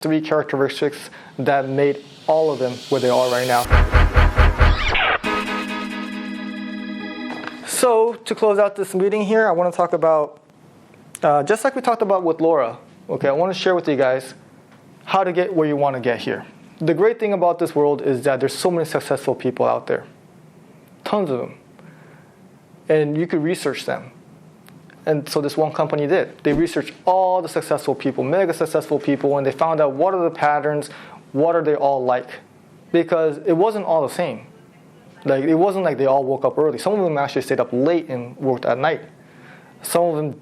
3 characteristics that made all of them where they are right now. So to close out this meeting here, I want to talk about, just like we talked about with Laura, okay, I want to share with you guys how to get where you want to get here. The great thing about this world is that there's so many successful people out there. Tons of them. And you could research them. And so this one company did. They researched all the successful people, mega successful people, and they found out what are the patterns, what are they all like. Because it wasn't all the same. Like, it wasn't like they all woke up early. Some of them actually stayed up late and worked at night. Some of them,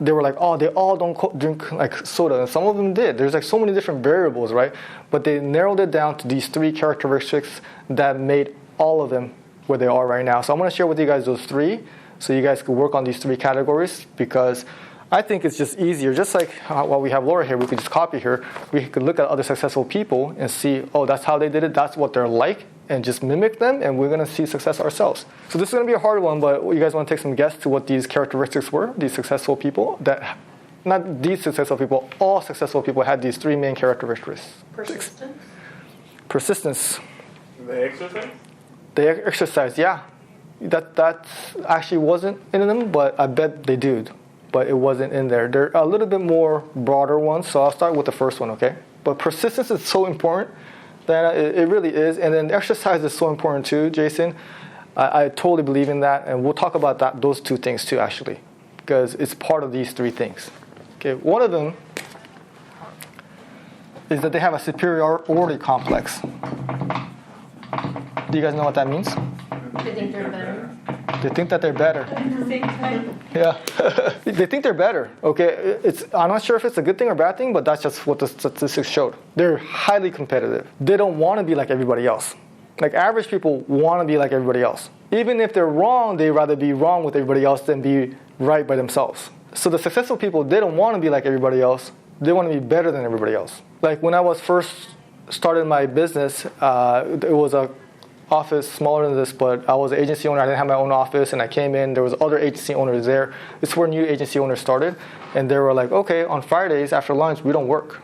they were like, oh, they all don't drink like soda. And some of them did. There's like so many different variables, right? But they narrowed it down to these 3 characteristics that made all of them where they are right now. So I'm going to share with you guys those 3. So you guys can work on these 3 categories, because I think it's just easier. Just like while we have Laura here, we could just copy her. We could look at other successful people and see, oh, that's how they did it. That's what they're like, and just mimic them, and we're going to see success ourselves. So this is going to be a hard one, but you guys want to take some guess to what these characteristics were, these successful people that, not these successful people, all successful people had these 3 main characteristics. Persistence. They exercise? They exercise, yeah. That actually wasn't in them, but I bet they do. But it wasn't in there. They're a little bit more broader ones, so I'll start with the first one, okay? But persistence is so important. That it really is. And then exercise is so important too, Jason. I totally believe in that, and we'll talk about those 2 things too, actually, because it's part of these 3 things. Okay, one of them is that they have a superiority complex. Do you guys know what that means? They think they're better. They think that they're better. Yeah. They think they're better. Okay. I'm not sure if it's a good thing or bad thing, but that's just what the statistics showed. They're highly competitive. They don't want to be like everybody else. Like, average people want to be like everybody else. Even if they're wrong, they'd rather be wrong with everybody else than be right by themselves. So the successful people, they don't want to be like everybody else. They want to be better than everybody else. Like, when I was first started my business, it was a office smaller than this, but I was an agency owner. I didn't have my own office, and I came in. There was other agency owners there. This is where new agency owners started, and they were like, okay, on Fridays after lunch we don't work.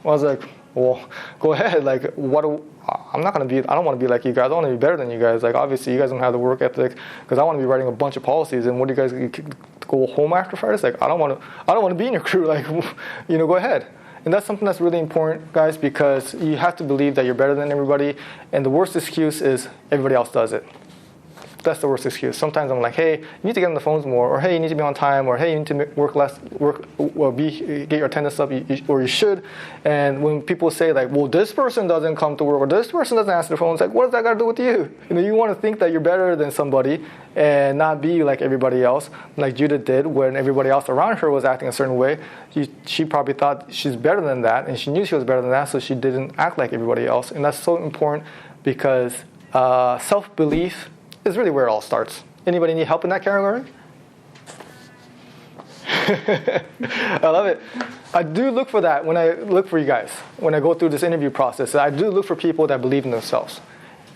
I was like, well, go ahead. Like, I don't want to be like you guys. I want to be better than you guys. Like, obviously you guys don't have the work ethic, because I want to be writing a bunch of policies. And what do you guys go home after Fridays? Like, I don't want to be in your crew. Like, go ahead. And that's something that's really important, guys, because you have to believe that you're better than everybody. And the worst excuse is everybody else does it. That's the worst excuse. Sometimes I'm like, hey, you need to get on the phones more, or hey, you need to be on time, or hey, you need to work less, get your attendance up, or you should. And when people say like, well, this person doesn't come to work, or this person doesn't answer the phone, it's like, what does that got to do with you? You want to think that you're better than somebody and not be like everybody else, like Judith did when everybody else around her was acting a certain way. She probably thought she's better than that, and she knew she was better than that, so she didn't act like everybody else. And that's so important, because self-belief is really where it all starts. Anybody need help in that category? I love it. I do look for that when I look for you guys. When I go through this interview process, I do look for people that believe in themselves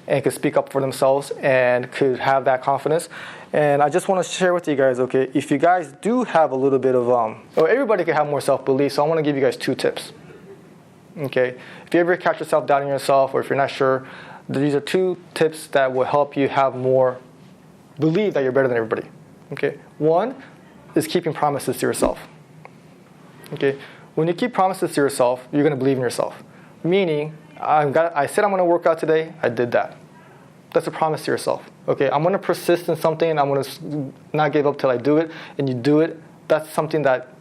and can speak up for themselves and could have that confidence. And I just want to share with you guys, okay, if you guys do have a little bit of, or everybody can have more self-belief, so I want to give you guys 2 tips. Okay? If you ever catch yourself doubting yourself, or if you're not sure, these are 2 tips that will help you have more believe that you're better than everybody. Okay, 1 is keeping promises to yourself. Okay, when you keep promises to yourself, you're going to believe in yourself. Meaning, I said I'm going to work out today. I did that. That's a promise to yourself. Okay, I'm going to persist in something. I'm going to not give up till I do it, and you do it. That's something that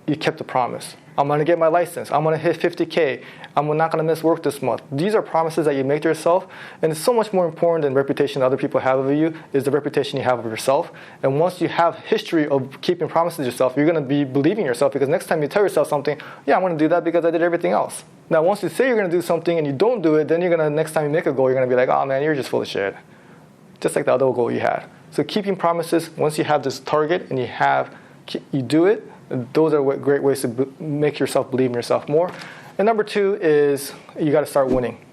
you kept a promise. I'm going to get my license. I'm going to hit 50K. I'm not going to miss work this month. These are promises that you make to yourself, and it's so much more important than the reputation other people have of you is the reputation you have of yourself. And once you have history of keeping promises to yourself, you're going to be believing yourself, because next time you tell yourself something, yeah, I'm going to do that because I did everything else. Now, once you say you're going to do something and you don't do it, then you're going to, next time you make a goal, you're going to be like, oh man, you're just full of shit. Just like the other goal you had. So keeping promises, once you have this target and you do it, those are great ways to make yourself believe in yourself more. And number 2 is you got to start winning.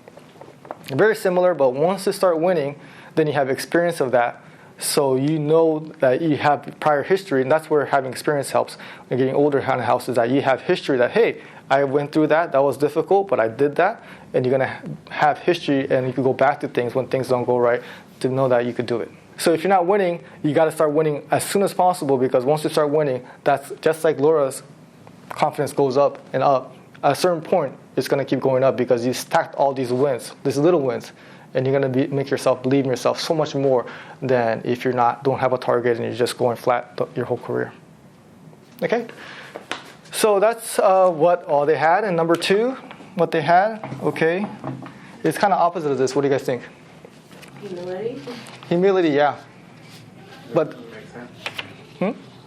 Very similar, but once you start winning, then you have experience of that. So you know that you have prior history, and that's where having experience helps. When you're getting older, kind of helps is that you have history that, hey, I went through that. That was difficult, but I did that. And you're going to have history, and you can go back to things when things don't go right to know that you could do it. So if you're not winning, you got to start winning as soon as possible, because once you start winning, that's just like Laura's confidence goes up and up. At a certain point, it's going to keep going up because you stacked all these wins, these little wins, and you're going to make yourself believe in yourself so much more than if you're don't have a target and you're just going flat your whole career. Okay? So that's what all they had. And number 2, what they had, okay, it's kind of opposite of this. What do you guys think? Humility? Humility, yeah. But That doesn't make sense.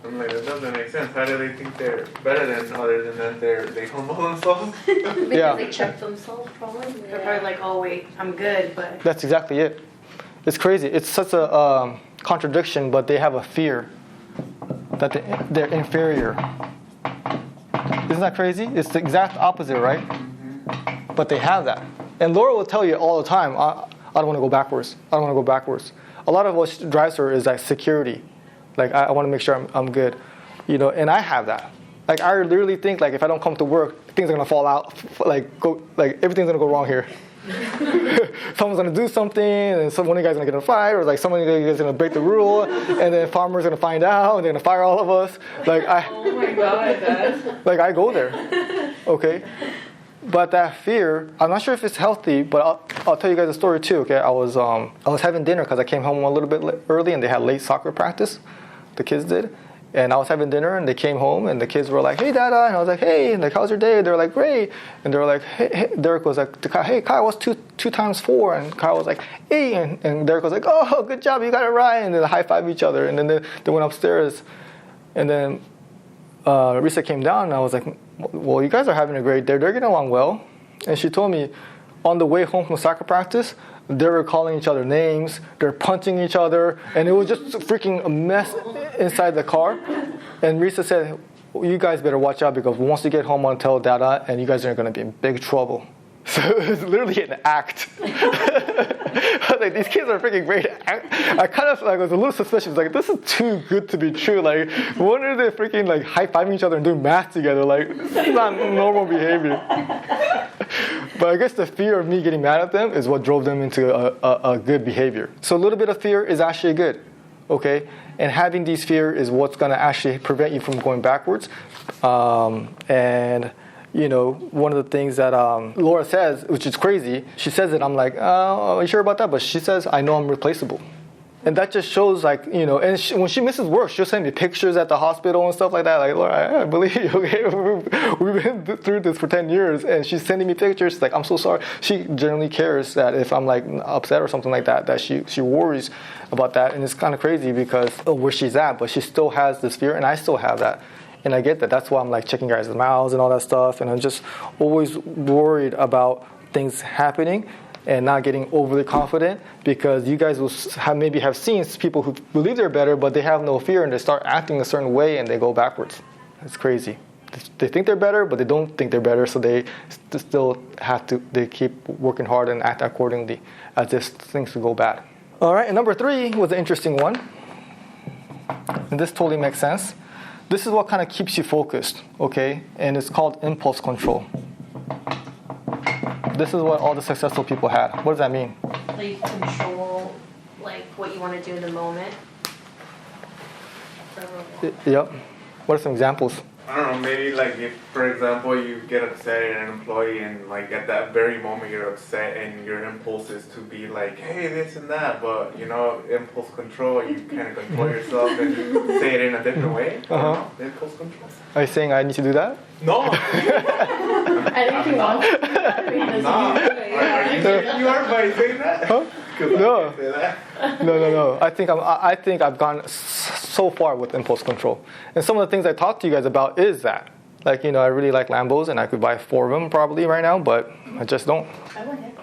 I'm like, that doesn't make sense. How do they think they're better than others, and then they humble themselves? Because Yeah. they check themselves, probably. They're probably like, oh wait, I'm good, but that's exactly it. It's crazy. It's such a contradiction, but they have a fear that they're inferior. Isn't that crazy? It's the exact opposite, right? But they have that. And Laura will tell you all the time, I don't want to go backwards. I don't want to go backwards. A lot of what drives her is like security. Like, I want to make sure I'm good. And I have that. Like, I literally think, like, if I don't come to work, things are going to fall out. Everything's going to go wrong here. Someone's going to do something, and one of you guys is going to get in a fight, or like someone of you guys is going to break the rule, and then farmer's going to find out, and they're going to fire all of us. oh my god, Dad. Like, I go there. Okay? But that fear, I'm not sure if it's healthy, but I'll tell you guys a story too. Okay, I was having dinner because I came home a little bit early, and they had late soccer practice. The kids did, and I was having dinner, and they came home, and the kids were like, "Hey, Dada," and I was like, "Hey," and like, "How's your day?" They were like, "Great," and they were like, "Hey," Derek was like, to Kyle, "Hey, Kyle, what's two times 4?" And Kyle was like, "8," and Derek was like, "Oh, good job, you got it right," and then they high five each other, and then they went upstairs, and then Risa came down, and I was like, "Well, you guys are having a great day. They're getting along well." And she told me, on the way home from soccer practice, they were calling each other names, they're punching each other, and it was just freaking a mess inside the car. And Risa said, "You guys better watch out, because once you get home, I'll tell Dada, and you guys are going to be in big trouble." So it was literally an act. I was like, these kids are freaking great. I kind of was a little suspicious. Like, this is too good to be true. Like, when are they freaking like high-fiving each other and doing math together? Like, this is not normal behavior. But I guess the fear of me getting mad at them is what drove them into a good behavior. So a little bit of fear is actually good, okay? And having these fear is what's going to actually prevent you from going backwards. One of the things that Laura says, which is crazy, she says it, I'm like, oh, are you sure about that? But she says, I know I'm replaceable. And that just shows, like, and when she misses work, she'll send me pictures at the hospital and stuff like that. Like, Laura, I believe you, okay? We've been through this for 10 years, and she's sending me pictures. She's like, I'm so sorry. She generally cares that if I'm, like, upset or something like that, that she worries about that. And it's kind of crazy because of where she's at, but she still has this fear, and I still have that. And I get that. That's why I'm, like, checking guys' mouths and all that stuff, and I'm just always worried about things happening and not getting overly confident, because you guys will maybe have seen people who believe they're better, but they have no fear, and they start acting a certain way, and they go backwards. It's crazy. They think they're better, but they don't think they're better, so they still they keep working hard and act accordingly as if things will go bad. All right, and number 3 was an interesting one. And this totally makes sense. This is what kind of keeps you focused, okay? And it's called impulse control. This is what all the successful people had. What does that mean? Like, control, like, what you want to do in the moment. Yep. What are some examples? I don't know, maybe like if, for example, you get upset at an employee, and like at that very moment you're upset, and your impulse is to be like, hey, this and that, but impulse control, you kind of control yourself and you say it in a different way. Impulse control. Are you saying I need to do that? No. I think you want to. Are you saying you are by saying that? Huh? No. No. I think I've gone so far with impulse control. And some of the things I talked to you guys about is that. Like, I really like Lambos, and I could buy 4 of them probably right now, but I just don't. I want it.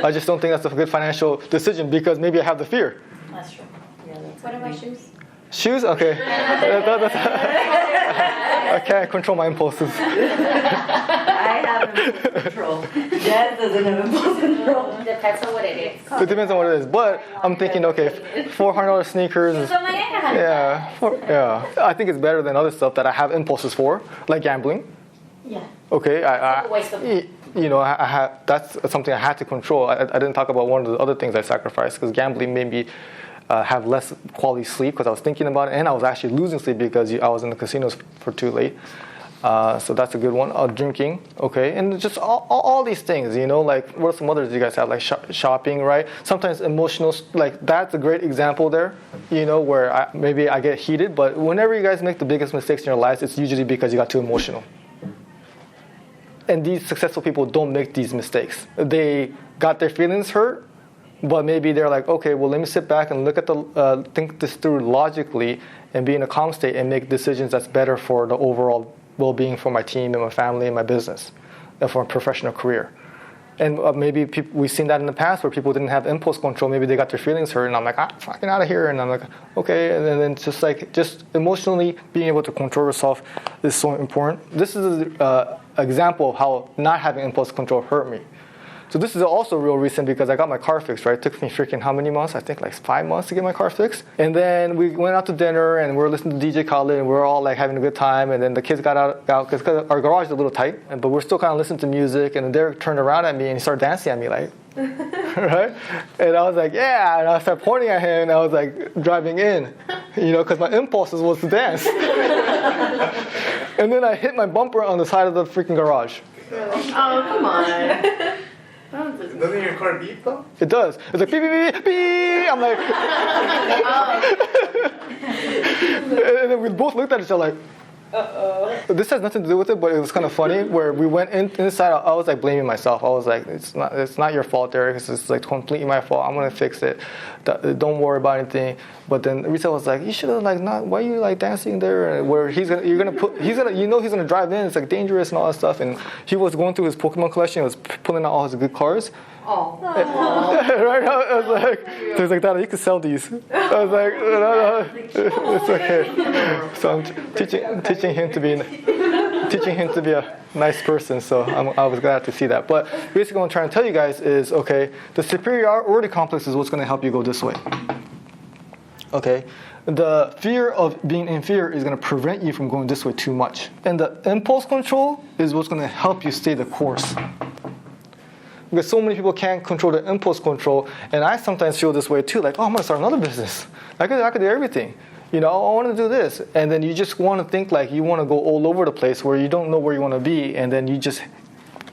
I just don't think that's a good financial decision, because maybe I have the fear. That's true. Yeah, what are my shoes? Shoes? Okay. I can't control my impulses. I have impulse control. Dad doesn't have impulse control. Depends on what it is. It depends on what it is. But I'm thinking, okay, $400 sneakers. Yeah. I think it's better than other stuff that I have impulses for, like gambling. Yeah. Okay, It's a waste of I had that's something I had to control. I didn't talk about one of the other things I sacrificed because gambling made me have less quality sleep because I was thinking about it, and I was actually losing sleep because I was in the casinos for too late. So that's a good one. Drinking, okay, and just all these things, like what are some others you guys have, like shopping, right? Sometimes emotional, like that's a great example there, where maybe I get heated, but whenever you guys make the biggest mistakes in your lives, it's usually because you got too emotional. And these successful people don't make these mistakes. They got their feelings hurt, but maybe they're like, okay, well, let me sit back and look at think this through logically and be in a calm state and make decisions that's better for the overall well-being for my team and my family and my business and for a professional career. And maybe we've seen that in the past where people didn't have impulse control. Maybe they got their feelings hurt, and I'm like, fucking out of here. And I'm like, okay. And then just emotionally being able to control yourself is so important. This is an example of how not having impulse control hurt me. So this is also real recent because I got my car fixed, right? It took me freaking how many months? I think like 5 months to get my car fixed. And then we went out to dinner and we were listening to DJ Khaled and we were all like having a good time. And then the kids got out because our garage is a little tight, but we're still kind of listening to music. And then Derek turned around at me and he started dancing at me like, right? And I was like, yeah. And I started pointing at him and I was like driving in, because my impulses was to dance. And then I hit my bumper on the side of the freaking garage. Oh, come on. Doesn't your car beep though? It does. It's like beep, beep, beep, beep. I'm like, and then we both looked at each other like, this has nothing to do with it, but it was kind of funny where we went inside. I was like blaming myself. I was like, it's not your fault, Derek. It's like completely my fault. I'm gonna fix it. Don't worry about anything. But then Rita was like, you should have like not. Why are you like dancing there? Where he's gonna drive in. It's like dangerous and all that stuff. And he was going through his Pokemon collection. He was pulling out all his good cards. Oh. Right? I was like, he was like, Dad, you can sell these. I was like, no, it's okay. So I'm teaching him to be a nice person. So I was glad to see that. But basically, what I'm trying to tell you guys is, okay, the superiority complex is what's going to help you go this way. Okay, the fear of being inferior is going to prevent you from going this way too much, and the impulse control is what's going to help you stay the course. Because so many people can't control the impulse control, and I sometimes feel this way too, like, oh, I'm going to start another business. I could do everything. I want to do this. And then you just want to think like you want to go all over the place where you don't know where you want to be, and then you just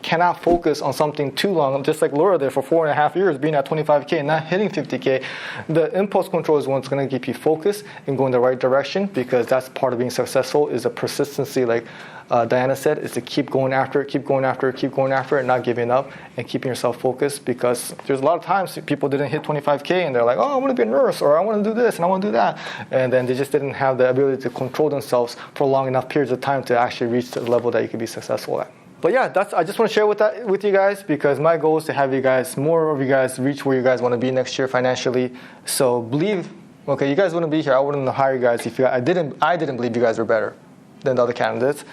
cannot focus on something too long, just like Laura did for 4.5 years, being at 25K and not hitting 50K. The impulse control is what's going to keep you focused and go in the right direction, because that's part of being successful, is a persistency, like Diana said, is to keep going after it, not giving up, and keeping yourself focused, because there's a lot of times people didn't hit 25K and they're like, oh, I want to be a nurse, or I want to do this and I want to do that, and then they just didn't have the ability to control themselves for long enough periods of time to actually reach the level that you can be successful at. But yeah, I just want to share with you guys, because my goal is to have more of you guys reach where you guys want to be next year financially. So believe, okay, you guys wouldn't be here. I wouldn't hire you guys if I didn't believe you guys were better than the other candidates.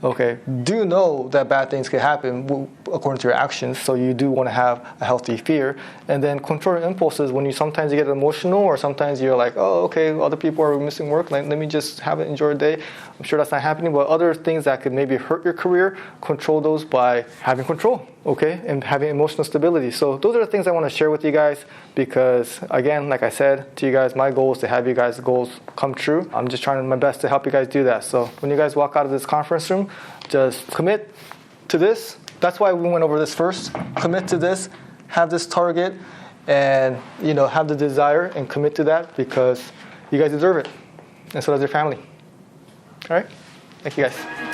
Okay, do know that bad things can happen according to your actions, so you do want to have a healthy fear. And then control your impulses when sometimes you get emotional, or sometimes you're like, oh, okay, other people are missing work, let me just enjoy a day. I'm sure that's not happening, but other things that could maybe hurt your career, control those by having control, okay, and having emotional stability. So those are the things I want to share with you guys, because again, like I said to you guys, my goal is to have you guys' goals come true. I'm just trying my best to help you guys do that. So when you guys walk out of this conference room, just commit to this. That's why we went over this first. Commit to this, have this target, and have the desire and commit to that, because you guys deserve it, and so does your family. All right? Thank you guys.